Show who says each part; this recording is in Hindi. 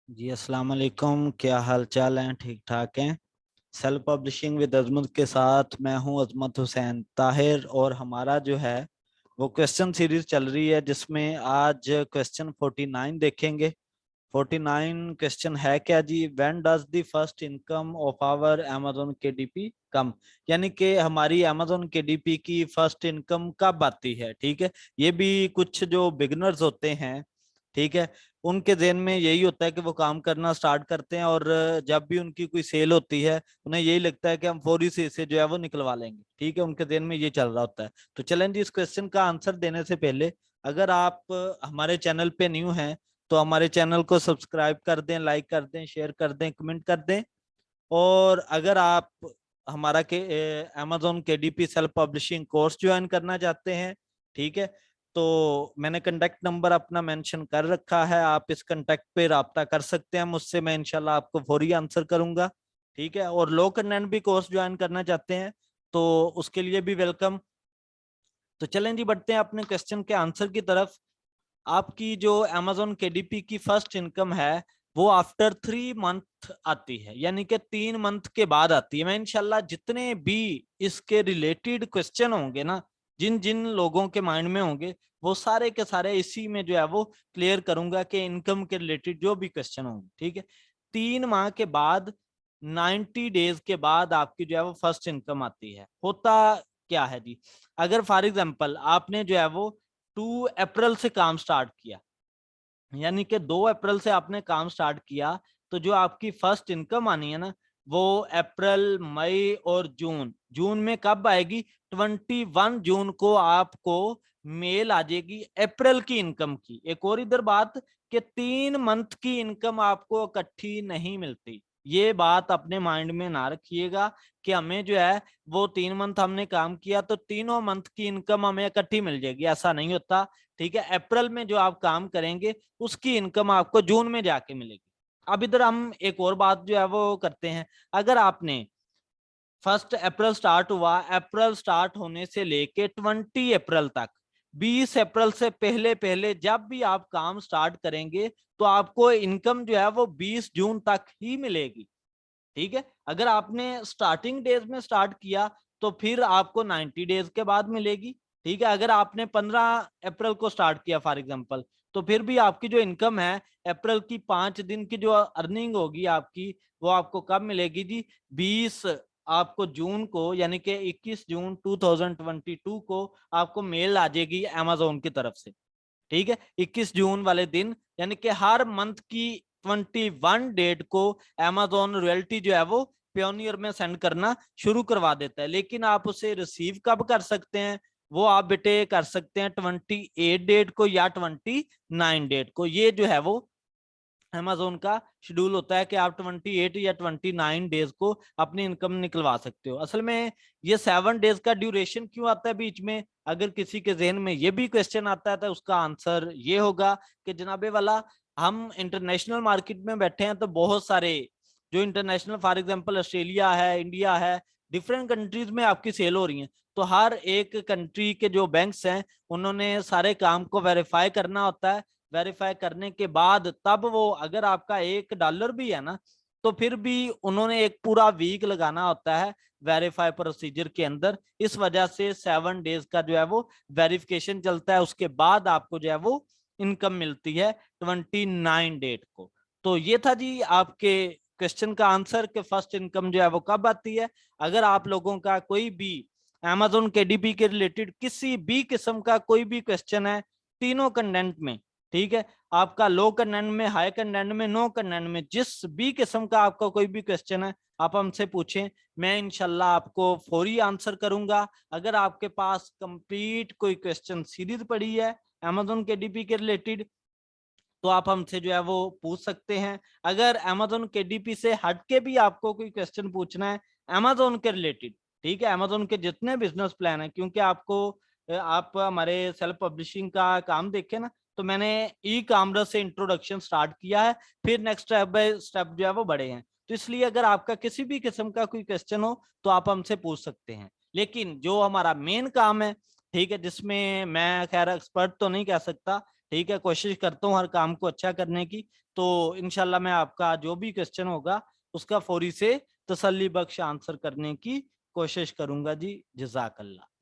Speaker 1: जी अस्सलाम वालेकुम। क्या हाल चाल है? ठीक ठाक हैं। सेल्फ पब्लिशिंग विद अजमत के साथ मैं हूं अजमत हुसैन ताहिर, और हमारा जो है वो क्वेश्चन सीरीज चल रही है, जिसमें आज क्वेश्चन 49 देखेंगे। 49 क्वेश्चन है क्या जी? When does the first income of our amazon KDP कम? यानी कि हमारी amazon केडीपी की फर्स्ट इनकम कब आती है। ठीक है, ये भी कुछ जो बिगनर्स होते हैं, ठीक है, उनके ज़हन में यही होता है कि वो काम करना स्टार्ट करते हैं, और जब भी उनकी कोई सेल होती है उन्हें यही लगता है कि हम फौरी से इसे जो है वो निकलवा लेंगे। ठीक है, उनके ज़हन में ये चल रहा होता है। तो चलें जी, इस क्वेश्चन का आंसर देने से पहले, अगर आप हमारे चैनल पे न्यू हैं तो हमारे चैनल को सब्सक्राइब कर दें, लाइक कर दें, शेयर कर दें, कमेंट कर दें। और अगर आप हमारा के Amazon KDP self publishing course join करना चाहते हैं, ठीक है, तो मैंने कांटेक्ट नंबर अपना मेंशन कर रखा है। आप इस कांटेक्ट पे राब्ता कर सकते हैं मुझसे, मैं इंशाल्लाह आपको फौरी आंसर करूंगा। ठीक है, और लो कंटेंट भी कोर्स ज्वाइन करना चाहते हैं तो उसके लिए भी वेलकम। तो चलें जी, बढ़ते हैं अपने क्वेश्चन के आंसर की तरफ। आपकी जो amazon केडीपी की फर्स्ट इनकम है वो आफ्टर 3 मंथ आती है, यानी कि 3 मंथ के बाद आती है। मैं इंशाल्लाह जितने भी इसके रिलेटेड क्वेश्चन होंगे ना, जिन जिन लोगों के माइंड में होंगे, वो सारे के सारे इसी में जो है वो क्लियर करूंगा कि इनकम के रिलेटेड जो भी क्वेश्चन होंगे। ठीक है, 3 माह के बाद, 90 डेज के बाद आपकी जो है वो फर्स्ट इनकम आती है। होता क्या है जी? अगर फॉर एग्जाम्पल आपने जो है वो 2 अप्रैल से काम स्टार्ट किया, यानी कि 2 अप्रैल से आपने काम स्टार्ट किया, तो जो आपकी फर्स्ट इनकम आनी है ना, वो अप्रैल, मई और जून, जून में कब आएगी? 21 जून को आपको मेल आ जाएगी अप्रैल की इनकम की। एक और इधर बात, कि 3 मंथ की इनकम आपको इकट्ठी नहीं मिलती। ये बात अपने माइंड में ना रखिएगा कि हमें जो है वो 3 मंथ हमने काम किया तो तीनों मंथ की इनकम हमें इकट्ठी मिल जाएगी, ऐसा नहीं होता। ठीक है, अप्रैल में जो आप काम करेंगे उसकी इनकम आपको जून में जाके मिलेगी। अब इधर हम एक और बात जो है वो करते हैं। अगर आपने 1 अप्रैल स्टार्ट हुआ, अप्रैल स्टार्ट होने से लेके 20 अप्रैल तक, 20 अप्रैल से पहले पहले जब भी आप काम स्टार्ट करेंगे तो आपको इनकम जो है वो 20 जून तक ही मिलेगी। ठीक है, अगर आपने स्टार्टिंग डेज में स्टार्ट किया तो फिर आपको 90 डेज के बाद मिलेगी। ठीक है, अगर आपने 15 अप्रैल को स्टार्ट किया फॉर एग्जांपल, तो फिर भी आपकी जो इनकम है अप्रैल की 5 दिन की जो अर्निंग होगी आपकी, वो आपको कब मिलेगी जी? 20 आपको जून को, यानी कि 21 जून 2022 को आपको मेल आ जाएगी अमेजोन की तरफ से। ठीक है, 21 जून वाले दिन, यानी कि हर मंथ की 21 डेट को अमेजोन रॉयल्टी जो है वो प्योनियर में सेंड करना शुरू करवा देता है। लेकिन आप उसे रिसीव कब कर सकते हैं? वो आप बेटे कर सकते हैं 28 डेट को या 29 डेट को। ये जो है वो अमेजोन का शेड्यूल होता है कि आप 28 या 29 डेज को अपनी इनकम निकलवा सकते हो। असल में ये 7 डेज का ड्यूरेशन क्यों आता है बीच में? अगर किसी के जहन में ये भी क्वेश्चन आता है तो उसका आंसर ये होगा कि जनाबे वाला, हम इंटरनेशनल मार्केट में बैठे हैं तो बहुत सारे जो इंटरनेशनल, फॉर एग्जांपल ऑस्ट्रेलिया है, इंडिया है, डिफरेंट कंट्रीज में आपकी सेल हो रही है। तो हर एक कंट्री के जो बैंक्स हैं उन्होंने सारे काम को वेरीफाई करना होता है। वेरीफाई करने के बाद तब वो, अगर आपका $1 भी है ना, तो फिर भी उन्होंने एक पूरा वीक लगाना होता है वेरीफाई प्रोसीजर के अंदर। इस वजह से 7 डेज का जो है वो वेरिफिकेशन चलता है, उसके बाद आपको जो है वो इनकम मिलती है 29 डेट को। तो ये था जी आपके क्वेश्चन का आंसर कि फर्स्ट इनकम जो है वो कब आती है। अगर आप लोगों का कोई भी अमेजोन केडीपी के रिलेटेड किसी भी किस्म का कोई भी क्वेश्चन है, तीनों कंटेंट में, ठीक है, आपका लो कंटेंट में, हाई कंटेंट में, नो कंटेंट में, जिस भी किस्म का आपका कोई भी क्वेश्चन है आप हमसे पूछें, मैं इंशाल्लाह आपको फौरी आंसर करूंगा। अगर आपके पास कंप्लीट कोई क्वेश्चन सीरीज पड़ी है अमेजोन केडीपी के रिलेटेड, तो आप हमसे जो है वो पूछ सकते हैं। अगर अमेजोन केडीपी से हटके भी आपको कोई क्वेश्चन पूछना है अमेजोन के रिलेटेड, ठीक है, अमेजोन के जितने बिजनेस प्लान है, क्योंकि आपको आप हमारे सेल्फ पब्लिशिंग का काम देखे ना, तो मैंने ई कॉमर्स से इंट्रोडक्शन स्टार्ट किया है, फिर नेक्स्ट स्टेप बाय स्टेप जो है वो बड़े हैं। तो इसलिए अगर आपका किसी भी किस्म का कोई क्वेश्चन हो तो आप हमसे पूछ सकते हैं। लेकिन जो हमारा मेन काम है, ठीक है, जिसमें मैं खैर एक्सपर्ट तो नहीं कह सकता, ठीक है, कोशिश करता हूँ हर काम को अच्छा करने की। तो इंशाल्लाह मैं आपका जो भी क्वेश्चन होगा उसका फौरी से तसल्ली बख्श आंसर करने की कोशिश करूंगा जी। जज़ाकल्लाह।